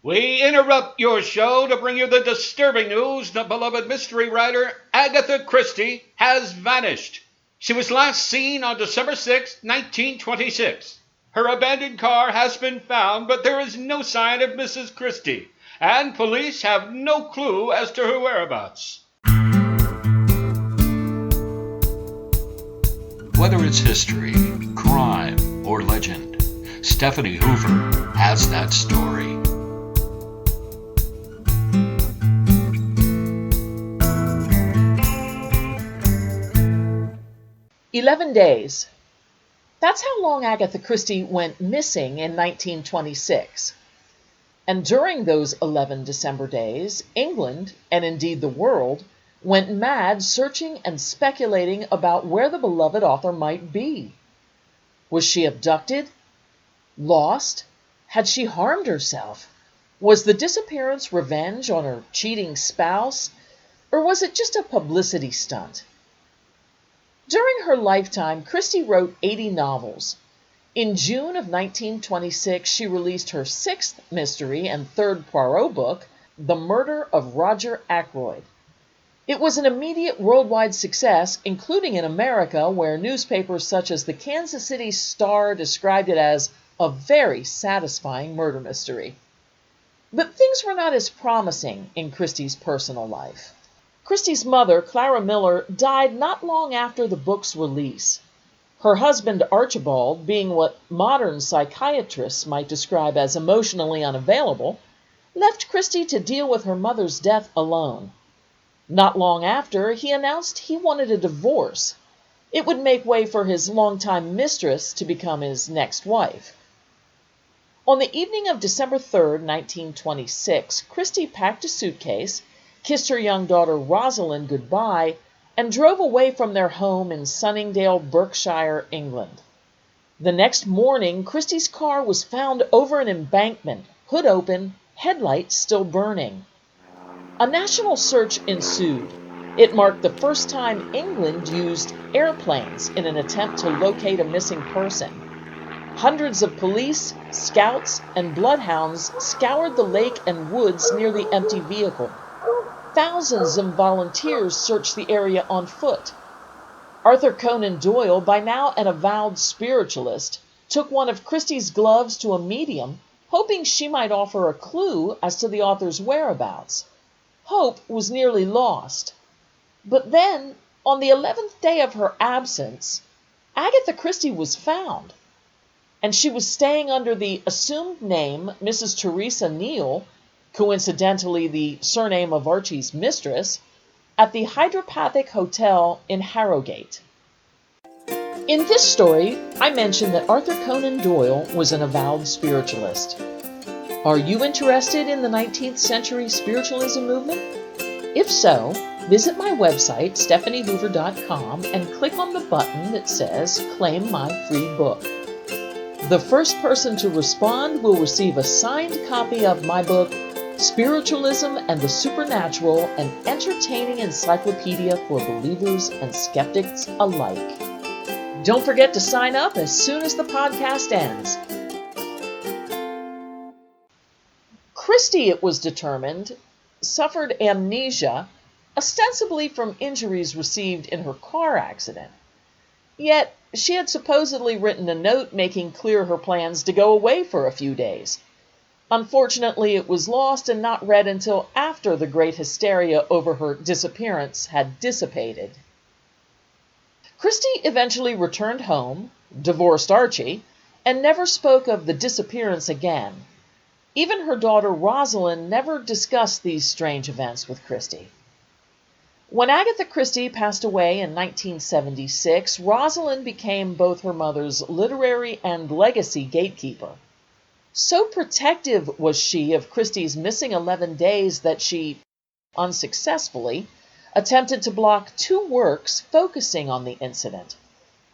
We interrupt your show to bring you the disturbing news that beloved mystery writer Agatha Christie has vanished. She was last seen on December 6, 1926. Her abandoned car has been found, but there is no sign of Mrs. Christie, and police have no clue as to her whereabouts. Whether it's history, crime, or legend, Stephanie Hoover has that story. "11 days." That's how long Agatha Christie went missing in 1926. And during those 11 December days, England, and indeed the world, went mad searching and speculating about where the beloved author might be. Was she abducted? Lost? Had she harmed herself? Was the disappearance revenge on her cheating spouse? Or was it just a publicity stunt? During her lifetime, Christie wrote 80 novels. In June of 1926, she released her sixth mystery and third Poirot book, The Murder of Roger Ackroyd. It was an immediate worldwide success, including in America, where newspapers such as the Kansas City Star described it as a very satisfying murder mystery. But things were not as promising in Christie's personal life. Christie's mother, Clara Miller, died not long after the book's release. Her husband, Archibald, being what modern psychiatrists might describe as emotionally unavailable, left Christie to deal with her mother's death alone. Not long after, he announced he wanted a divorce. It would make way for his longtime mistress to become his next wife. On the evening of December 3, 1926, Christie packed a suitcase, kissed her young daughter Rosalind goodbye, and drove away from their home in Sunningdale, Berkshire, England. The next morning, Christie's car was found over an embankment, hood open, headlights still burning. A national search ensued. It marked the first time England used airplanes in an attempt to locate a missing person. Hundreds of police, scouts, and bloodhounds scoured the lake and woods near the empty vehicle. Thousands of volunteers searched the area on foot. Arthur Conan Doyle, by now an avowed spiritualist, took one of Christie's gloves to a medium, hoping she might offer a clue as to the author's whereabouts. Hope was nearly lost. But then, on the 11th day of her absence, Agatha Christie was found. And she was staying under the assumed name Mrs. Teresa Neal, coincidentally the surname of Archie's mistress, at the Hydropathic Hotel in Harrogate. In this story, I mentioned that Arthur Conan Doyle was an avowed spiritualist. Are you interested in the 19th century spiritualism movement? If so, visit my website, stephaniehoover.com, and click on the button that says Claim My Free Book. The first person to respond will receive a signed copy of my book, Spiritualism and the Supernatural, an entertaining encyclopedia for believers and skeptics alike. Don't forget to sign up as soon as the podcast ends. Christie, it was determined, suffered amnesia, ostensibly from injuries received in her car accident. Yet, she had supposedly written a note making clear her plans to go away for a few days. Unfortunately, it was lost and not read until after the great hysteria over her disappearance had dissipated. Christie eventually returned home, divorced Archie, and never spoke of the disappearance again. Even her daughter Rosalind never discussed these strange events with Christie. When Agatha Christie passed away in 1976, Rosalind became both her mother's literary and legacy gatekeeper. So protective was she of Christie's missing 11 days that she, unsuccessfully, attempted to block two works focusing on the incident: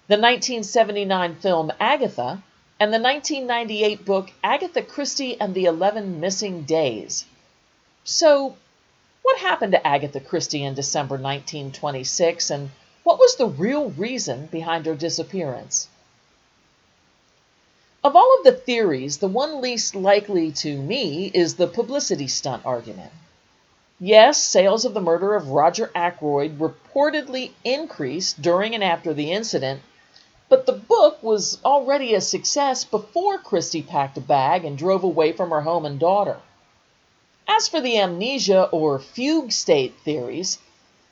the 1979 film Agatha and the 1998 book Agatha Christie and the 11 Missing Days. So, what happened to Agatha Christie in December 1926, and what was the real reason behind her disappearance? Of all of the theories, the one least likely to me is the publicity stunt argument. Yes, sales of the murder of Roger Ackroyd reportedly increased during and after the incident, but the book was already a success before Christie packed a bag and drove away from her home and daughter. As for the amnesia or fugue state theories,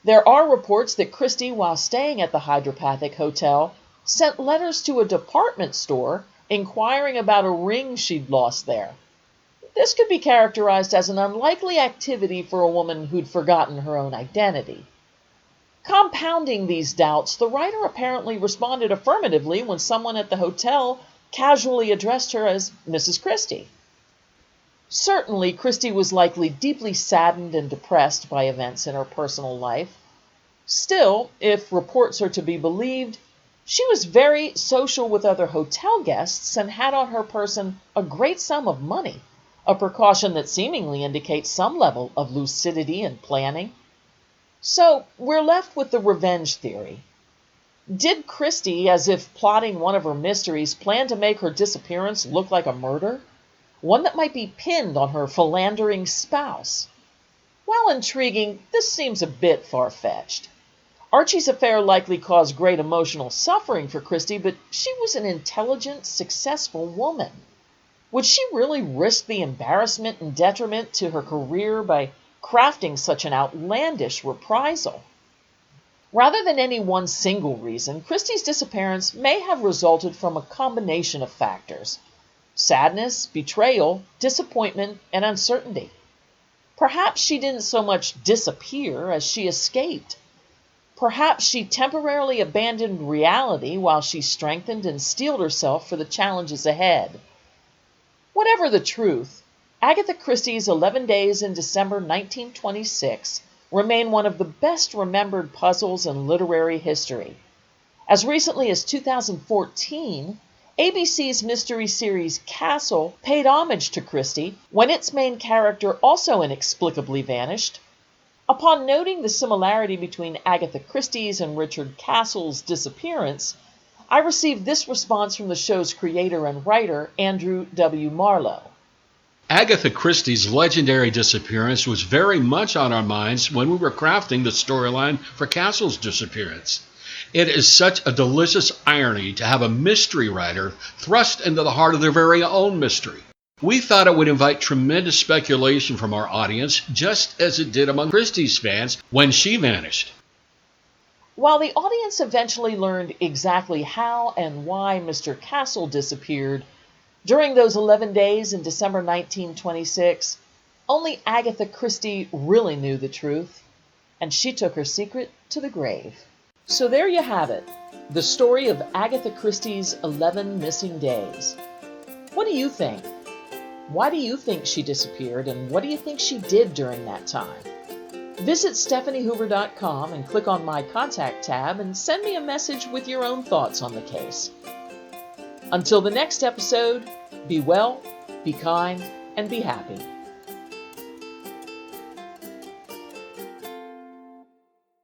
there are reports that Christie, while staying at the Hydropathic Hotel, sent letters to a department store inquiring about a ring she'd lost there. This could be characterized as an unlikely activity for a woman who'd forgotten her own identity. Compounding these doubts, the writer apparently responded affirmatively when someone at the hotel casually addressed her as Mrs. Christie. Certainly, Christie was likely deeply saddened and depressed by events in her personal life. Still, if reports are to be believed, she was very social with other hotel guests and had on her person a great sum of money, a precaution that seemingly indicates some level of lucidity and planning. So, we're left with the revenge theory. Did Christie, as if plotting one of her mysteries, plan to make her disappearance look like a murder? One that might be pinned on her philandering spouse? While intriguing, this seems a bit far-fetched. Archie's affair likely caused great emotional suffering for Christie, but she was an intelligent, successful woman. Would she really risk the embarrassment and detriment to her career by crafting such an outlandish reprisal? Rather than any one single reason, Christie's disappearance may have resulted from a combination of factors: sadness, betrayal, disappointment, and uncertainty. Perhaps she didn't so much disappear as she escaped. Perhaps she temporarily abandoned reality while she strengthened and steeled herself for the challenges ahead. Whatever the truth, Agatha Christie's 11 Days in December 1926 remain one of the best remembered puzzles in literary history. As recently as 2014, ABC's mystery series Castle paid homage to Christie when its main character also inexplicably vanished. Upon noting the similarity between Agatha Christie's and Richard Castle's disappearance, I received this response from the show's creator and writer, Andrew W. Marlowe. Agatha Christie's legendary disappearance was very much on our minds when we were crafting the storyline for Castle's disappearance. It is such a delicious irony to have a mystery writer thrust into the heart of their very own mystery. We thought it would invite tremendous speculation from our audience, just as it did among Christie's fans when she vanished. While the audience eventually learned exactly how and why Mr. Castle disappeared during those 11 days in December 1926, only Agatha Christie really knew the truth, and she took her secret to the grave. So there you have it, the story of Agatha Christie's 11 missing days. What do you think? Why do you think she disappeared, and what do you think she did during that time? Visit StephanieHoover.com and click on my Contact tab and send me a message with your own thoughts on the case. Until the next episode, be well, be kind, and be happy.